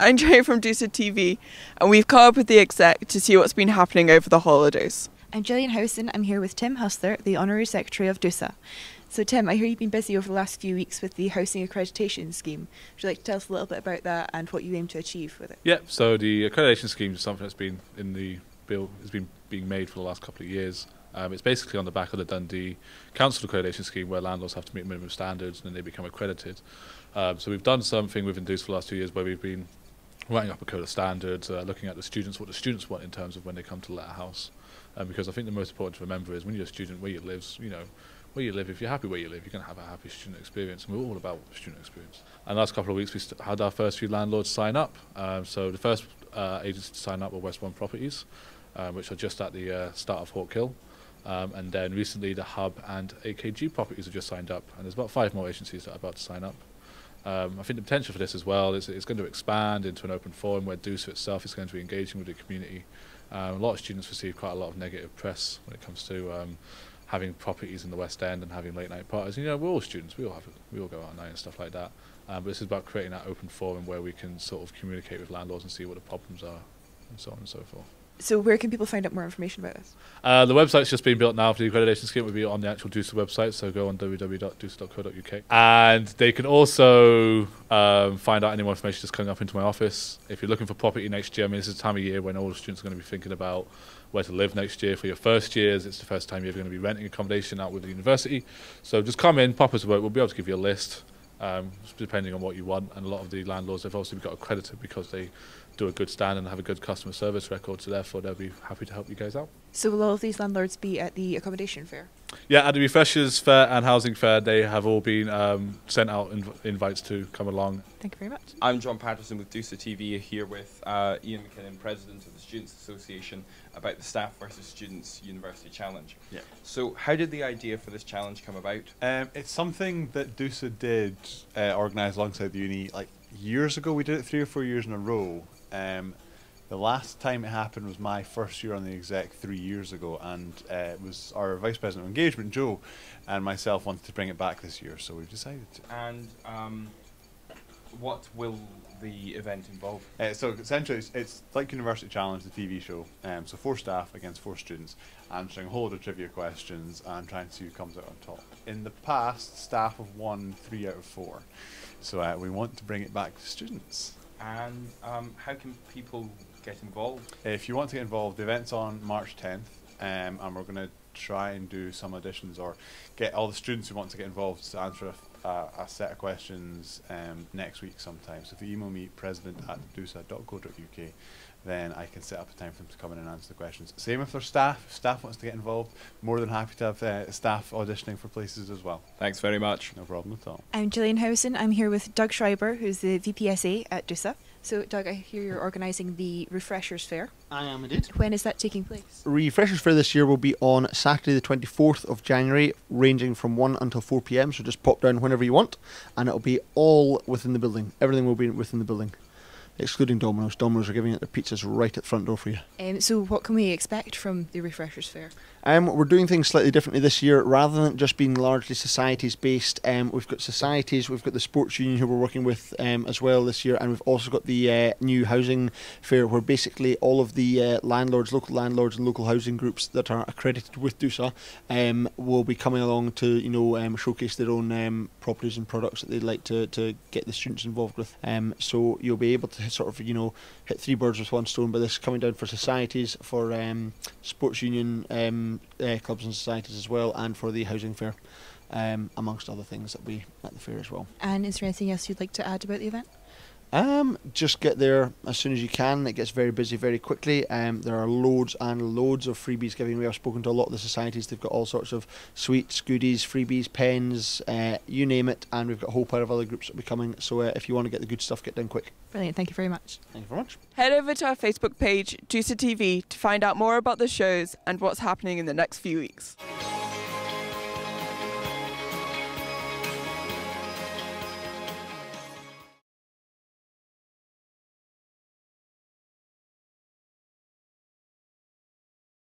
I'm Joey from DUSA TV, and we've caught up with the Exec to see what's been happening over the holidays. I'm Gillian Howson. I'm here with Tim Hustler, the Honorary Secretary of DUSA. So Tim, I hear you've been busy over the last few weeks with the housing accreditation scheme. Would you like to tell us a little bit about that and what you aim to achieve with it? Yeah, so the accreditation scheme is something that's been in the bill, has been being made for the last couple of years. It's basically on the back of the Dundee Council accreditation scheme where landlords have to meet minimum standards and then they become accredited. So we've done something within DUSA for the last 2 years where we've been writing up a code of standards, looking at the students, what the students want in terms of when they come to let a house. Because I think the most important to remember is when you're a student, where you live, where you live, if you're happy where you live, you're going to have a happy student experience, and we're all about student experience. And the last couple of weeks we had our first few landlords sign up. So the first agency to sign up were West One Properties, which are just at the start of Hawk Hill. And then recently the Hub and AKG Properties have just signed up, and there's about 5 more agencies that are about to sign up. I think the potential for this as well is it's going to expand into an open forum where DUSA itself is going to be engaging with the community. A lot of students receive quite a lot of negative press when it comes to having properties in the West End and having late night parties. And, we're all students, we all go out at night and stuff like that. But this is about creating that open forum where we can sort of communicate with landlords and see what the problems are and so on and so forth. So where can people find out more information about this? The website's just being built now for the accreditation scheme. It will be on the actual DUSA website, so go on www.dusa.co.uk. And they can also find out any more information just coming up into my office. If you're looking for property next year, this is the time of year when all the students are going to be thinking about where to live next year. For your first years, it's the first time you're going to be renting accommodation out with the university. So just come in, pop us a vote. We'll be able to give you a list, depending on what you want. And a lot of the landlords have also got accredited because they do a good stand and have a good customer service record, so therefore they'll be happy to help you guys out. So will all of these landlords be at the accommodation fair? Yeah, at the Refreshers Fair and Housing Fair, they have all been sent out invites to come along. Thank you very much. I'm John Patterson with DUSA TV, here with Ian McKinnon, President of the Students' Association, about the Staff versus Students University Challenge. Yeah. So how did the idea for this challenge come about? It's something that DUSA did organise alongside the uni like years ago. We did it 3 or 4 years in a row. The last time it happened was my first year on the Exec 3 years ago, and it was our Vice President of Engagement, Joe, and myself wanted to bring it back this year, so we've decided to. And what will the event involve? So essentially it's like University Challenge, the TV show. So 4 staff against 4 students, answering a whole lot of trivia questions and trying to see who comes out on top. In the past, staff have won 3 out of 4. So we want to bring it back to students. And how can people get involved? If you want to get involved, the event's on March 10th, and we're going to try and do some auditions or get all the students who want to get involved to answer a set of questions next week sometime. So if you email me, president@dusa.co.uk, then I can set up a time for them to come in and answer the questions. Same if there's staff. If staff wants to get involved, more than happy to have staff auditioning for places as well. Thanks very much. No problem at all. I'm Gillian Howson. I'm here with Doug Schreiber, who's the VPSA at DUSA. So Doug, I hear you're organising the Refreshers Fair. I am indeed. When is that taking place? Refreshers Fair this year will be on Saturday the 24th of January, ranging from 1 until 4 p.m, so just pop down whenever you want, and it'll be all within the building. Everything will be within the building, excluding Domino's. Domino's are giving out their pizzas right at the front door for you. So what can we expect from the Refreshers Fair? We're doing things slightly differently this year. Rather than just being largely societies based, we've got societies, we've got the sports union who we're working with as well this year, and we've also got the new housing fair where basically all of the landlords, local landlords and local housing groups that are accredited with DUSA will be coming along to showcase their own properties and products that they'd like to get the students involved with. So you'll be able to sort of hit 3 birds with 1 stone by this, coming down for societies, for sports union clubs and societies as well, and for the housing fair, amongst other things that we at the fair as well. And is there anything else you'd like to add about the event? Just get there as soon as you can. It gets very busy very quickly. There are loads and loads of freebies giving away. I've spoken to a lot of the societies. They've got all sorts of sweets, goodies, freebies, pens, you name it, and we've got a whole pile of other groups that will be coming. So if you want to get the good stuff, get down quick. Brilliant, thank you very much. Thank you very much. Head over to our Facebook page, DUSA TV, to find out more about the shows and what's happening in the next few weeks.